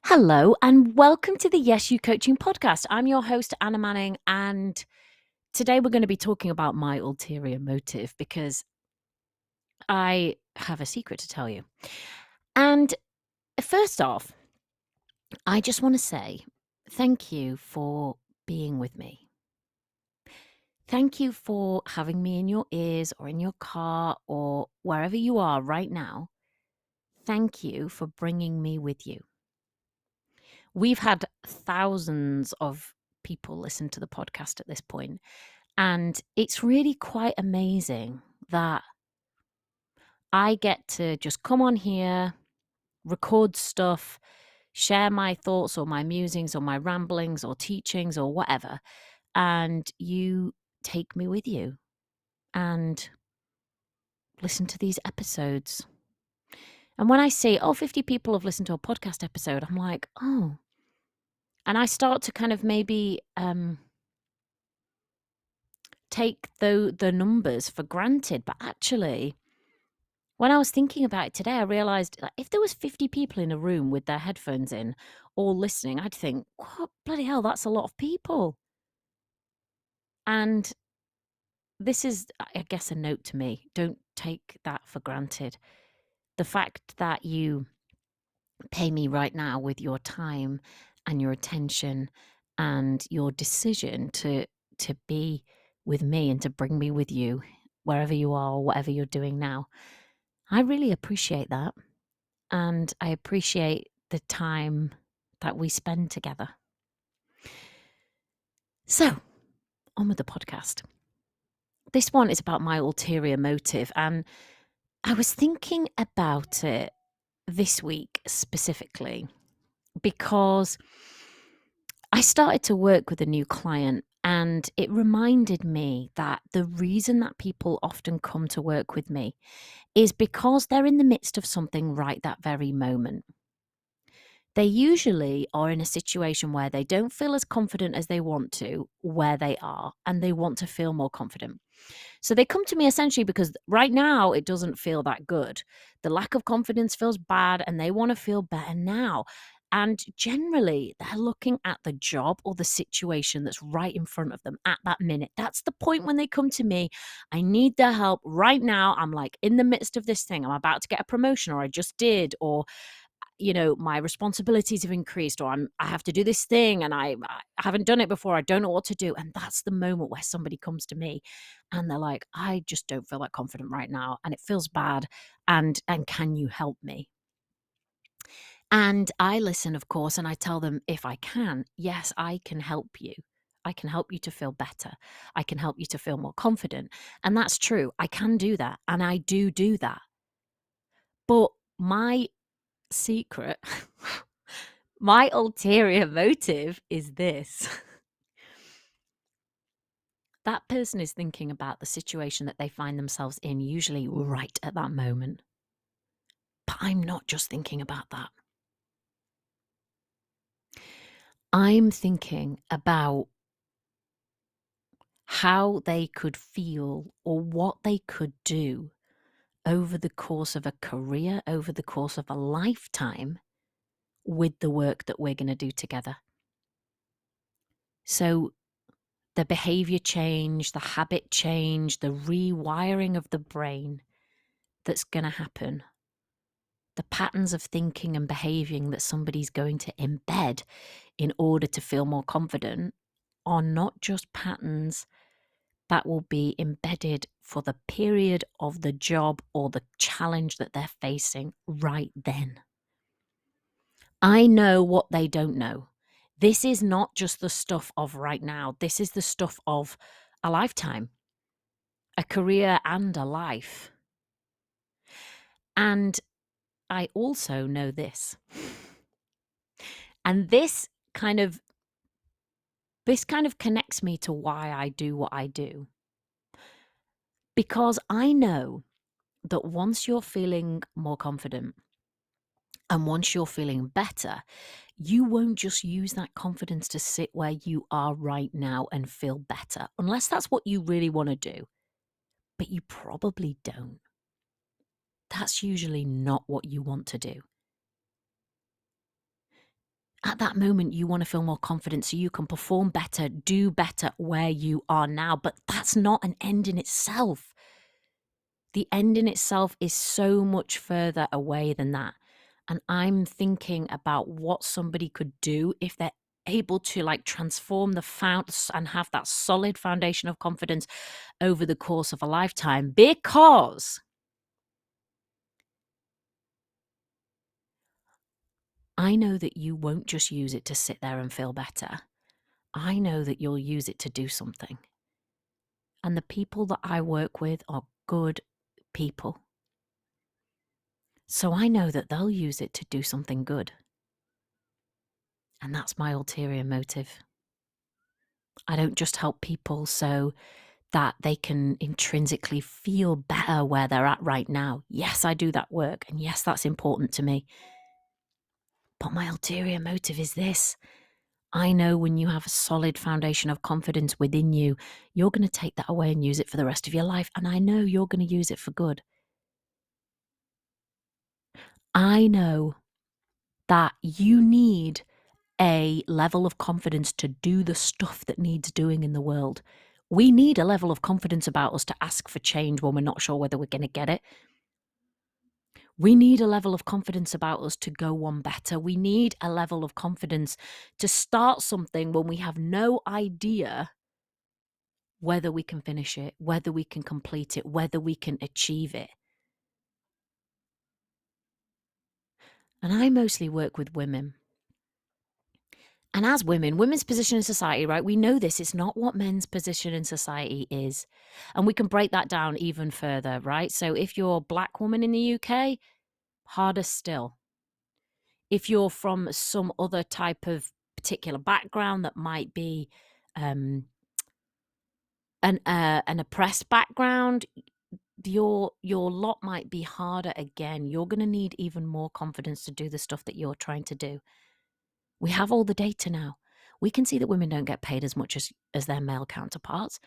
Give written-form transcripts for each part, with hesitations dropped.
Hello and welcome to the Yes You Coaching podcast. I'm your host, Anna Manning, and today we're going to be talking about my ulterior motive because I have a secret to tell you. And first off, I just want to say thank you for being with me. Thank you for having me in your ears or in your car or wherever you are right now. Thank you for bringing me with you. We've had thousands of people listen to the podcast at this point, and it's really quite amazing that I get to just come on here, record stuff, share my thoughts or my musings or my ramblings or teachings or whatever, and you take me with you and listen to these episodes. And when I say, 50 people have listened to a podcast episode, I'm like, oh. And I start to kind of maybe take the numbers for granted. But actually, when I was thinking about it today, I realized that if there was 50 people in a room with their headphones in, all listening, I'd think, what bloody hell, that's a lot of people. And this is, I guess, a note to me. Don't take that for granted. The fact that you pay me right now with your time and your attention and your decision to be with me and to bring me with you wherever you are or whatever you're doing now. I really appreciate that. And I appreciate the time that we spend together. So, on with the podcast. This one is about my ulterior motive. And I was thinking about it this week specifically because I started to work with a new client, and it reminded me that the reason that people often come to work with me is because they're in the midst of something right that very moment. They usually are in a situation where they don't feel as confident as they want to where they are, and they want to feel more confident. So they come to me essentially because right now it doesn't feel that good. The lack of confidence feels bad and they want to feel better now. And generally, they're looking at the job or the situation that's right in front of them at that minute. That's the point when they come to me. I need their help right now. I'm like in the midst of this thing. I'm about to get a promotion, or I just did, or my responsibilities have increased, or I have to do this thing and I haven't done it before. I don't know what to do. And that's the moment where somebody comes to me and they're like, I just don't feel that confident right now. And it feels bad. And can you help me? And I listen, of course, and I tell them, if I can, yes, I can help you. I can help you to feel better. I can help you to feel more confident. And that's true. I can do that. And I do that. But my secret, my ulterior motive is this. That person is thinking about the situation that they find themselves in, usually right at that moment. But I'm not just thinking about that. I'm thinking about how they could feel or what they could do over the course of a career, over the course of a lifetime with the work that we're going to do together. So the behavior change, the habit change, the rewiring of the brain that's going to happen, the patterns of thinking and behaving that somebody's going to embed in order to feel more confident are not just patterns that will be embedded for the period of the job or the challenge that they're facing right then. I know what they don't know. This is not just the stuff of right now. This is the stuff of a lifetime, a career and a life. And I also know this. And this kind of connects me to why I do what I do. Because I know that once you're feeling more confident and once you're feeling better, you won't just use that confidence to sit where you are right now and feel better, unless that's what you really want to do. But you probably don't. That's usually not what you want to do. At that moment, you want to feel more confident so you can perform better, do better where you are now. But that's not an end in itself. The end in itself is so much further away than that. And I'm thinking about what somebody could do if they're able to like transform the founts and have that solid foundation of confidence over the course of a lifetime, because I know that you won't just use it to sit there and feel better. I know that you'll use it to do something. And the people that I work with are good people. So I know that they'll use it to do something good. And that's my ulterior motive. I don't just help people so that they can intrinsically feel better where they're at right now. Yes, I do that work. And yes, that's important to me. But my ulterior motive is this. I know when you have a solid foundation of confidence within you, you're going to take that away and use it for the rest of your life. And I know you're going to use it for good. I know that you need a level of confidence to do the stuff that needs doing in the world. We need a level of confidence about us to ask for change when we're not sure whether we're going to get it. We need a level of confidence about us to go one better. We need a level of confidence to start something when we have no idea whether we can finish it, whether we can complete it, whether we can achieve it. And I mostly work with women. And as women, women's position in society, right? We know this. It's not what men's position in society is. And we can break that down even further, right? So if you're a black woman in the UK, harder still. If you're from some other type of particular background that might be an oppressed background, your lot might be harder again. You're going to need even more confidence to do the stuff that you're trying to do. We have all the data now. We can see that women don't get paid as much as their male counterparts.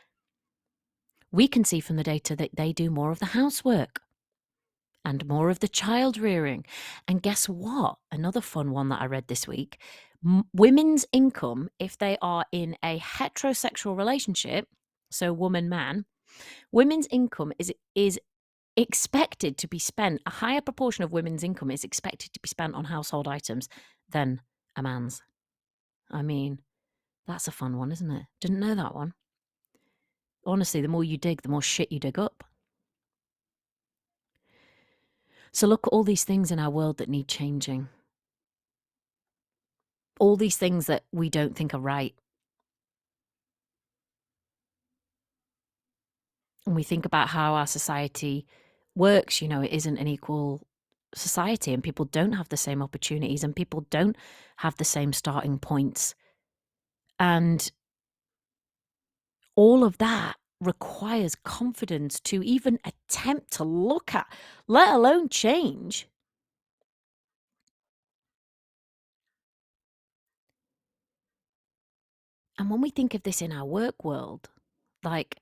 We can see from the data that they do more of the housework and more of the child rearing. And guess what? Another fun one that I read this week. Women's income, if they are in a heterosexual relationship, so woman-man, women's income is expected to be spent, a higher proportion of women's income is expected to be spent on household items than a man's. I mean, that's a fun one, isn't it? Didn't know that one. Honestly, the more you dig, the more shit you dig up. So look at all these things in our world that need changing. All these things that we don't think are right. And we think about how our society works, it isn't an equal society, and people don't have the same opportunities, and people don't have the same starting points. And all of that requires confidence to even attempt to look at, let alone change. And when we think of this in our work world, like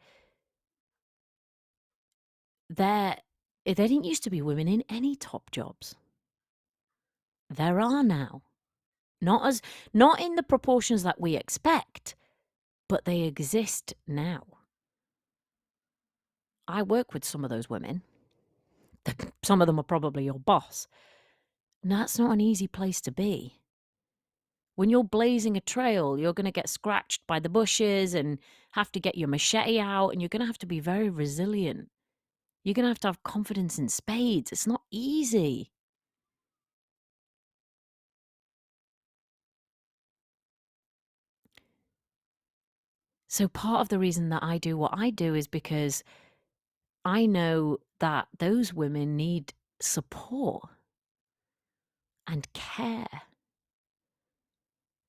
there didn't used to be women in any top jobs. There are now. Not in the proportions that we expect, but they exist now. I work with some of those women. Some of them are probably your boss. And that's not an easy place to be. When you're blazing a trail, you're going to get scratched by the bushes and have to get your machete out, and you're going to have to be very resilient. You're going to have confidence in spades. It's not easy. So part of the reason that I do what I do is because I know that those women need support and care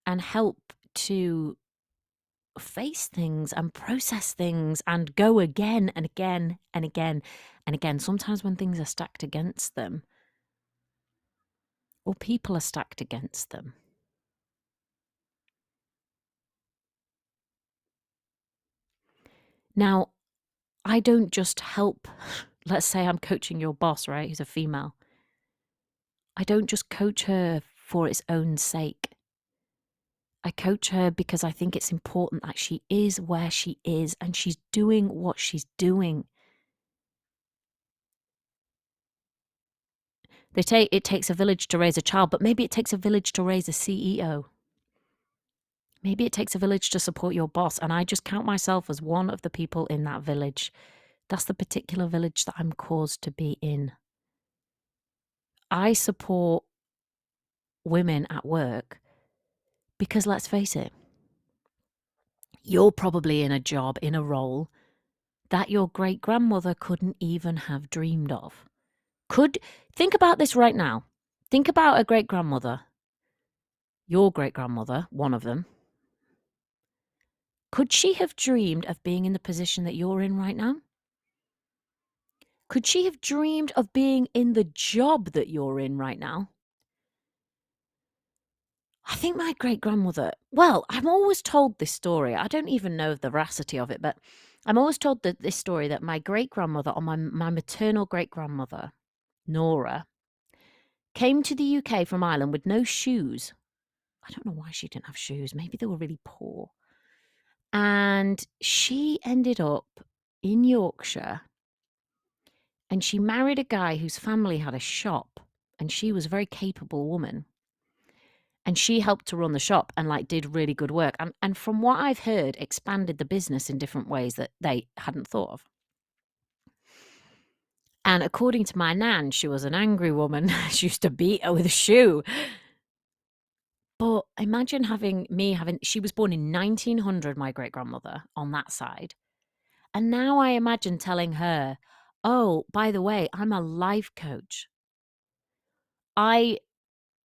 and help to face things and process things and go again and again and again and again. Sometimes when things are stacked against them, or people are stacked against them. Now, I don't just help, let's say I'm coaching your boss, right, who's a female. I don't just coach her for its own sake. I coach her because I think it's important that she is where she is and she's doing what she's doing. It takes a village to raise a child, but maybe it takes a village to raise a CEO. Maybe it takes a village to support your boss, and I just count myself as one of the people in that village. That's the particular village that I'm caused to be in. I support women at work because, let's face it, you're probably in a job, in a role that your great-grandmother couldn't even have dreamed of. Think about this right now. Think about a great-grandmother, your great-grandmother, one of them. Could she have dreamed of being in the position that you're in right now? Could she have dreamed of being in the job that you're in right now? I think my great-grandmother, well, I'm always told this story. I don't even know the veracity of it, but I'm always told this story that my great-grandmother, or my maternal great-grandmother, Nora, came to the UK from Ireland with no shoes. I don't know why she didn't have shoes. Maybe they were really poor. And she ended up in Yorkshire, and she married a guy whose family had a shop, and she was a very capable woman. And she helped to run the shop and like did really good work. And from what I've heard, expanded the business in different ways that they hadn't thought of. And according to my nan, she was an angry woman. She used to beat her with a shoe. But imagine she was born in 1900, my great-grandmother, on that side. And now I imagine telling her, oh, by the way, I'm a life coach. I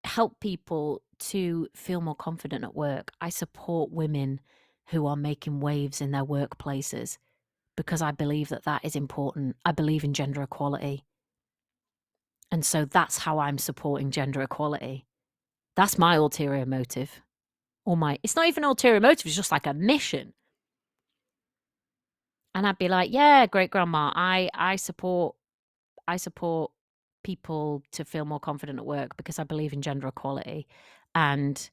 help people to feel more confident at work. I support women who are making waves in their workplaces because I believe that that is important. I believe in gender equality. And so that's how I'm supporting gender equality. That's my ulterior motive. It's not even an ulterior motive, it's just like a mission. And I'd be like, yeah, great grandma, I support people to feel more confident at work because I believe in gender equality. And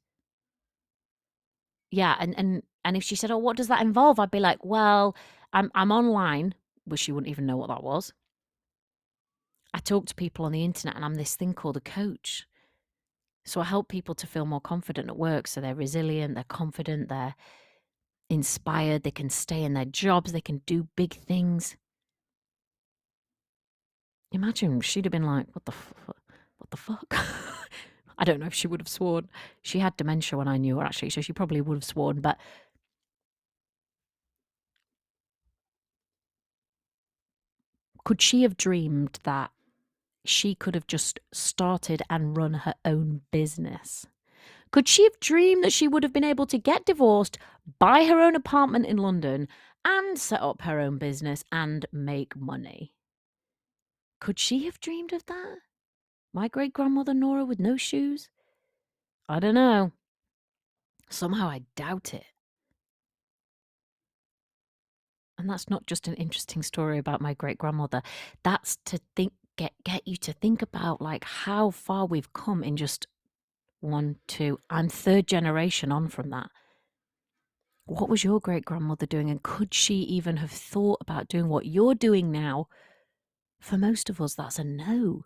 yeah, and if she said, "Oh, what does that involve?" I'd be like, "Well, I'm online," which she wouldn't even know what that was. I talk to people on the internet, and I'm this thing called a coach. So I help people to feel more confident at work, so they're resilient, they're confident, they're inspired, they can stay in their jobs, they can do big things. Imagine she'd have been like, "What the fuck?" I don't know if she would have sworn. She had dementia when I knew her, actually, so she probably would have sworn, but could she have dreamed that she could have just started and run her own business? Could she have dreamed that she would have been able to get divorced, buy her own apartment in London, and set up her own business and make money? Could she have dreamed of that? My great-grandmother Nora with no shoes? I don't know. Somehow I doubt it. And that's not just an interesting story about my great-grandmother. That's to get you to think about like how far we've come in just one, two, I'm third generation on from that. What was your great-grandmother doing? And could she even have thought about doing what you're doing now? For most of us, that's a no.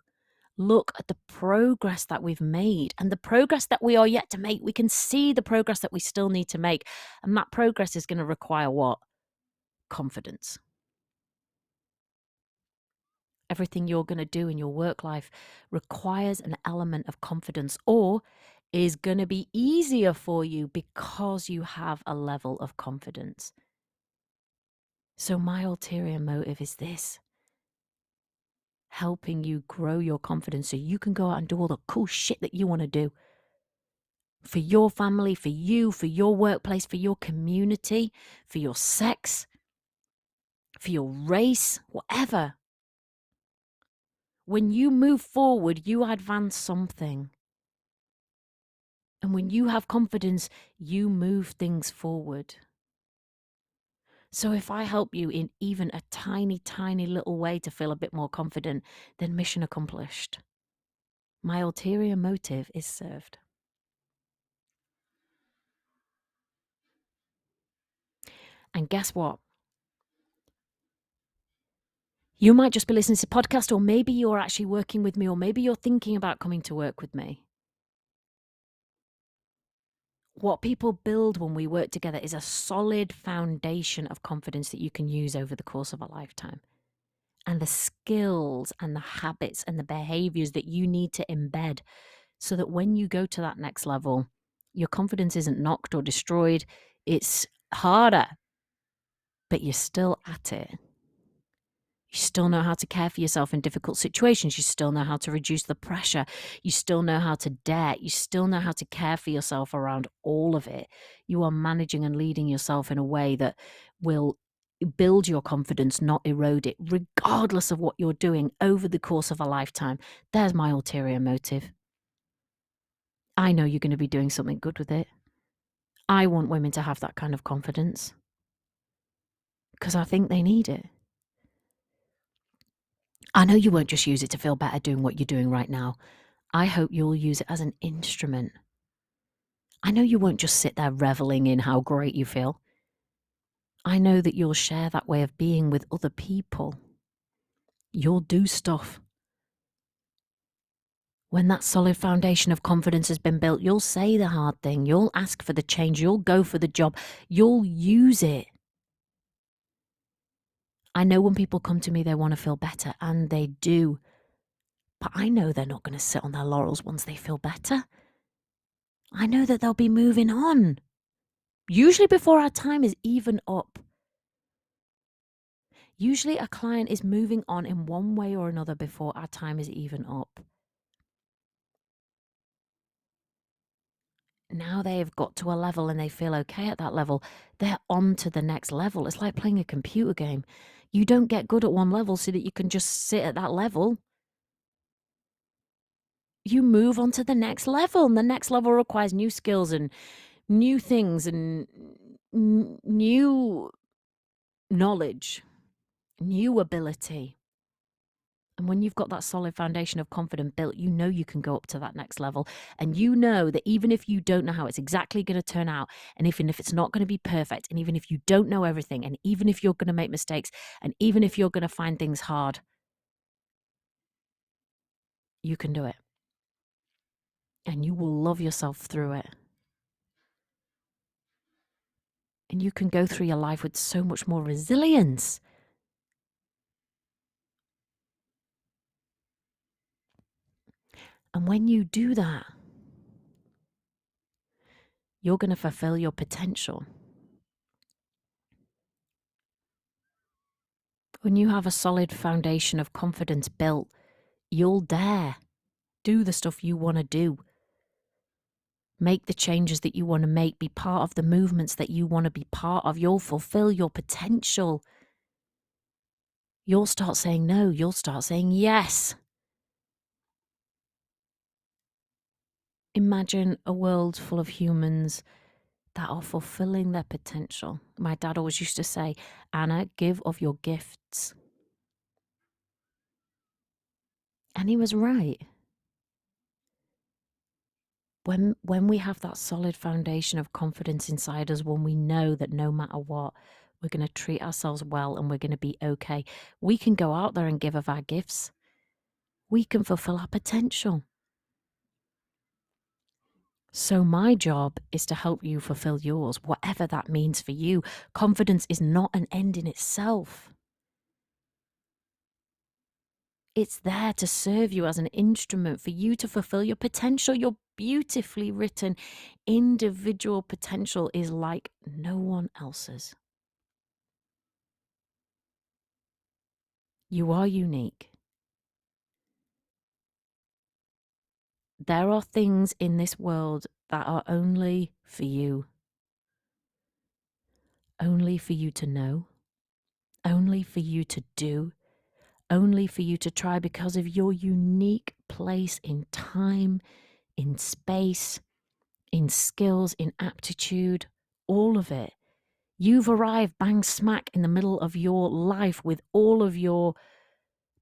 Look at the progress that we've made and the progress that we are yet to make. We can see the progress that we still need to make. And that progress is going to require what? Confidence. Everything you're going to do in your work life requires an element of confidence, or is going to be easier for you because you have a level of confidence. So my ulterior motive is this: helping you grow your confidence so you can go out and do all the cool shit that you want to do. For your family, for you, for your workplace, for your community, for your sex, for your race, whatever. When you move forward, you advance something. And when you have confidence, you move things forward. So if I help you in even a tiny, tiny little way to feel a bit more confident, then mission accomplished. My ulterior motive is served. And guess what? You might just be listening to the podcast, or maybe you're actually working with me, or maybe you're thinking about coming to work with me. What people build when we work together is a solid foundation of confidence that you can use over the course of a lifetime. And the skills and the habits and the behaviors that you need to embed so that when you go to that next level, your confidence isn't knocked or destroyed. It's harder, but you're still at it. You still know how to care for yourself in difficult situations. You still know how to reduce the pressure. You still know how to dare. You still know how to care for yourself around all of it. You are managing and leading yourself in a way that will build your confidence, not erode it, regardless of what you're doing over the course of a lifetime. There's my ulterior motive. I know you're going to be doing something good with it. I want women to have that kind of confidence because I think they need it. I know you won't just use it to feel better doing what you're doing right now. I hope you'll use it as an instrument. I know you won't just sit there reveling in how great you feel. I know that you'll share that way of being with other people. You'll do stuff. When that solid foundation of confidence has been built, you'll say the hard thing. You'll ask for the change. You'll go for the job. You'll use it. I know when people come to me, they want to feel better, and they do. But I know they're not going to sit on their laurels once they feel better. I know that they'll be moving on, usually before our time is even up. Usually a client is moving on in one way or another before our time is even up. Now they've got to a level and they feel okay at that level. They're on to the next level. It's like playing a computer game. You don't get good at one level so that you can just sit at that level. You move on to the next level, and the next level requires new skills and new things and new knowledge, new ability. And when you've got that solid foundation of confidence built, you know you can go up to that next level. And you know that even if you don't know how it's exactly going to turn out, and even if it's not going to be perfect, and even if you don't know everything, and even if you're going to make mistakes, and even if you're going to find things hard, you can do it. And you will love yourself through it. And you can go through your life with so much more resilience. And when you do that, you're going to fulfill your potential. When you have a solid foundation of confidence built, you'll dare do the stuff you want to do. Make the changes that you want to make, be part of the movements that you want to be part of. You'll fulfill your potential. You'll start saying no. You'll start saying yes. Imagine a world full of humans that are fulfilling their potential. My dad always used to say, Anna, give of your gifts. And he was right. When we have that solid foundation of confidence inside us, when we know that no matter what, we're going to treat ourselves well and we're going to be okay, we can go out there and give of our gifts. We can fulfill our potential. So my job is to help you fulfill yours, whatever that means for you. Confidence is not an end in itself. It's there to serve you as an instrument for you to fulfill your potential. Your beautifully written individual potential is like no one else's. You are unique. There are things in this world that are only for you. Only for you to know. Only for you to do. Only for you to try because of your unique place in time, in space, in skills, in aptitude, all of it. You've arrived bang smack in the middle of your life with all of your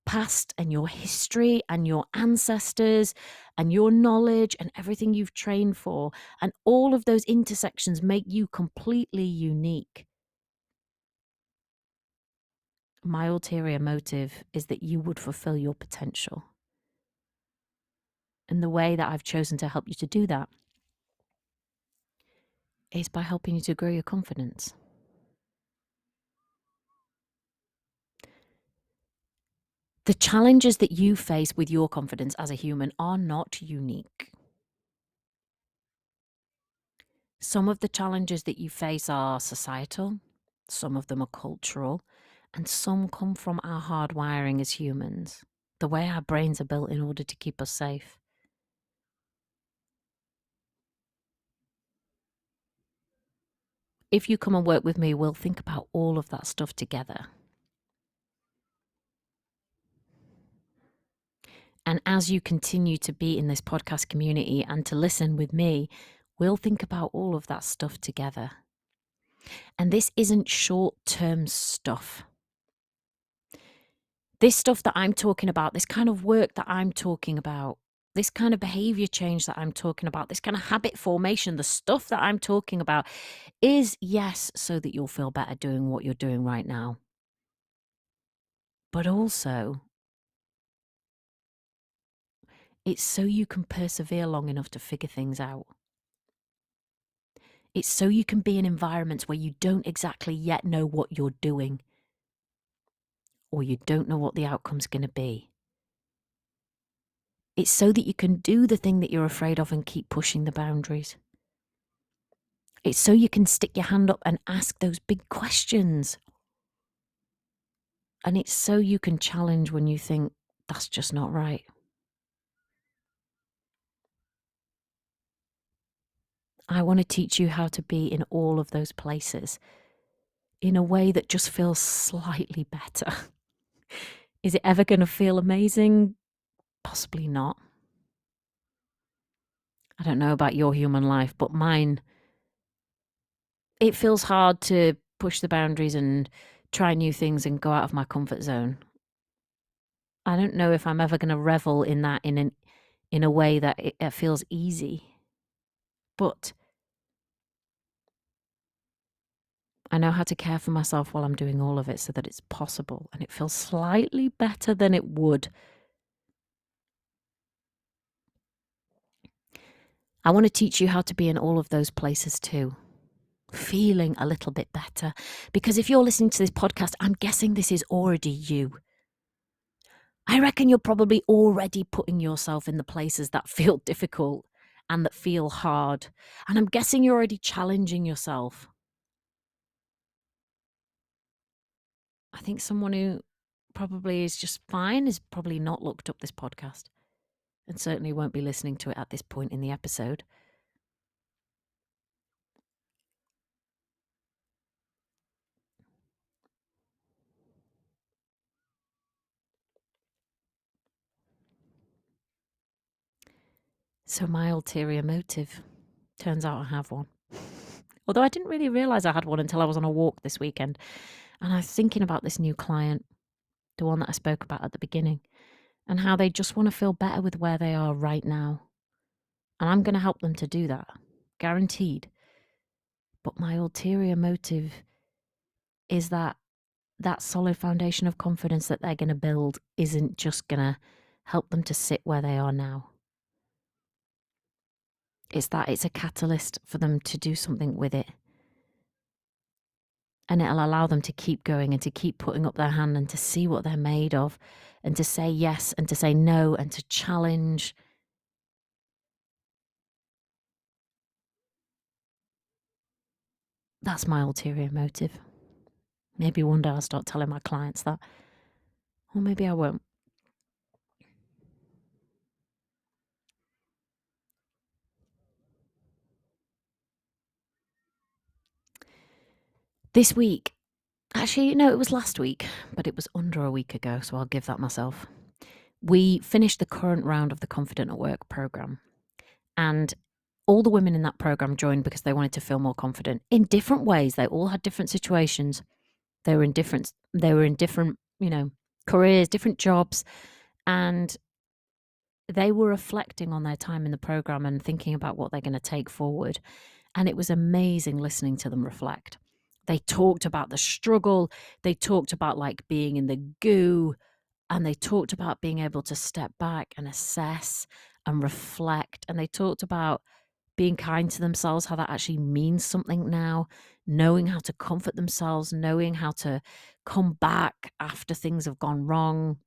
past and your history and your ancestors and your knowledge and everything you've trained for. And all of those intersections make you completely unique. My ulterior motive is that you would fulfill your potential. And the way that I've chosen to help you to do that is by helping you to grow your confidence. The challenges that you face with your confidence as a human are not unique. Some of the challenges that you face are societal, some of them are cultural, and some come from our hardwiring as humans, the way our brains are built in order to keep us safe. If you come and work with me, we'll think about all of that stuff together. And as you continue to be in this podcast community and to listen with me, we'll think about all of that stuff together. And this isn't short-term stuff. This stuff that I'm talking about, this kind of work that I'm talking about, this kind of behavior change that I'm talking about, this kind of habit formation, the stuff that I'm talking about is, yes, so that you'll feel better doing what you're doing right now. But also, it's so you can persevere long enough to figure things out. It's so you can be in environments where you don't exactly yet know what you're doing, or you don't know what the outcome's going to be. It's so that you can do the thing that you're afraid of and keep pushing the boundaries. It's so you can stick your hand up and ask those big questions. And it's so you can challenge when you think, that's just not right. I want to teach you how to be in all of those places in a way that just feels slightly better. Is it ever going to feel amazing? Possibly not. I don't know about your human life, but mine, it feels hard to push the boundaries and try new things and go out of my comfort zone. I don't know if I'm ever going to revel in that in a way that it feels easy. But I know how to care for myself while I'm doing all of it so that it's possible, and it feels slightly better than it would. I want to teach you how to be in all of those places too, feeling a little bit better. Because if you're listening to this podcast, I'm guessing this is already you. I reckon you're probably already putting yourself in the places that feel difficult and that feel hard. And I'm guessing you're already challenging yourself. I think someone who probably is just fine has probably not looked up this podcast and certainly won't be listening to it at this point in the episode. So my ulterior motive, turns out I have one. Although I didn't really realise I had one until I was on a walk this weekend. And I was thinking about this new client, the one that I spoke about at the beginning, and how they just want to feel better with where they are right now. And I'm going to help them to do that, guaranteed. But my ulterior motive is that solid foundation of confidence that they're going to build isn't just going to help them to sit where they are now. It's that it's a catalyst for them to do something with it. And it'll allow them to keep going and to keep putting up their hand and to see what they're made of and to say yes and to say no and to challenge. That's my ulterior motive. Maybe one day I'll start telling my clients that. Or maybe I won't. This week, actually, no, it was last week, but it was under a week ago, so I'll give that myself. We finished the current round of the Confident at Work program. And all the women in that program joined because they wanted to feel more confident in different ways. They all had different situations. They were in different, careers, different jobs. And they were reflecting on their time in the program and thinking about what they're going to take forward. And it was amazing listening to them reflect. They talked about the struggle. They talked about like being in the goo, and they talked about being able to step back and assess and reflect. And they talked about being kind to themselves, how that actually means something now, knowing how to comfort themselves, knowing how to come back after things have gone wrong.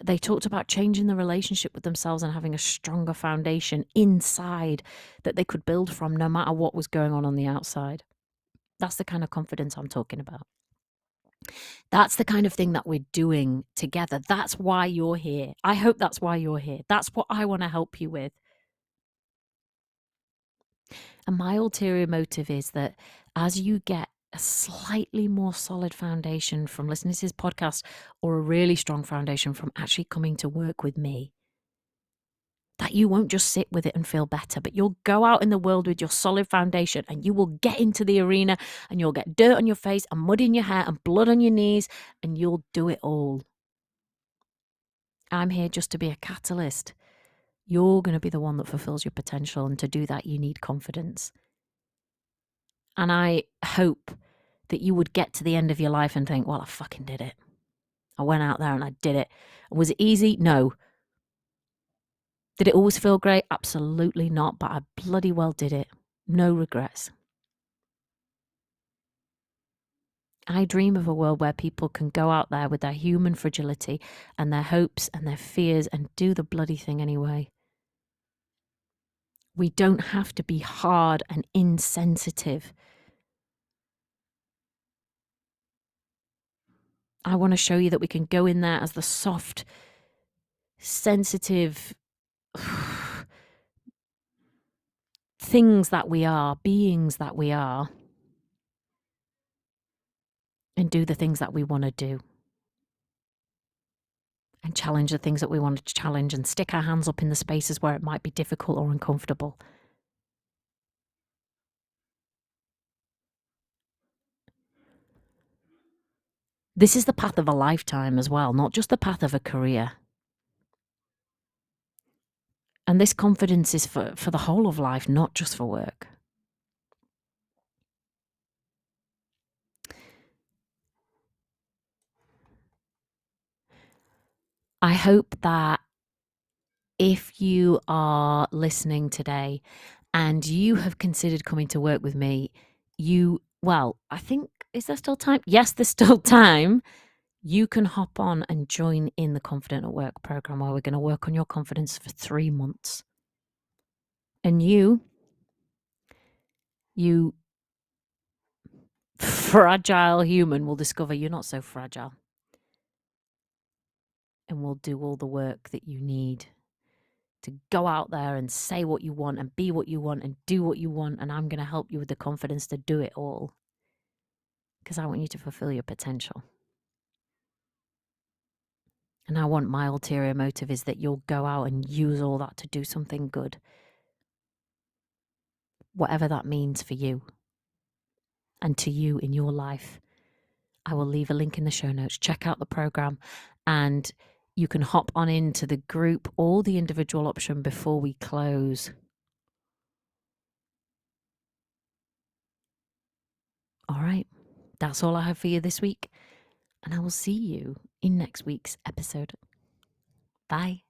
They talked about changing the relationship with themselves and having a stronger foundation inside that they could build from no matter what was going on the outside. That's the kind of confidence I'm talking about. That's the kind of thing that we're doing together. That's why you're here. I hope that's why you're here. That's what I want to help you with. And my ulterior motive is that as you get a slightly more solid foundation from listening to this podcast, or a really strong foundation from actually coming to work with me, that you won't just sit with it and feel better, but you'll go out in the world with your solid foundation, and you will get into the arena, and you'll get dirt on your face and mud in your hair and blood on your knees, and you'll do it all. I'm here just to be a catalyst. You're going to be the one that fulfills your potential, and to do that, you need confidence. And I hope that you would get to the end of your life and think, well, I fucking did it. I went out there and I did it. Was it easy? No. Did it always feel great? Absolutely not, but I bloody well did it. No regrets. I dream of a world where people can go out there with their human fragility and their hopes and their fears and do the bloody thing anyway. We don't have to be hard and insensitive. I want to show you that we can go in there as the soft, sensitive things that we are, beings that we are, and do the things that we want to do. And challenge the things that we want to challenge, and stick our hands up in the spaces where it might be difficult or uncomfortable. This is the path of a lifetime as well, not just the path of a career. And this confidence is for the whole of life, not just for work. I hope that if you are listening today and you have considered coming to work with me, I think, is there still time? Yes, there's still time. You can hop on and join in the Confident at Work program, where we're going to work on your confidence for 3 months. And you fragile human, will discover you're not so fragile. And we'll do all the work that you need to go out there and say what you want and be what you want and do what you want. And I'm going to help you with the confidence to do it all, because I want you to fulfill your potential. And I want, my ulterior motive is that you'll go out and use all that to do something good, whatever that means for you and to you in your life. I will leave a link in the show notes. Check out the program, and you can hop on into the group or the individual option before we close. All right, that's all I have for you this week, and I will see you in next week's episode. Bye.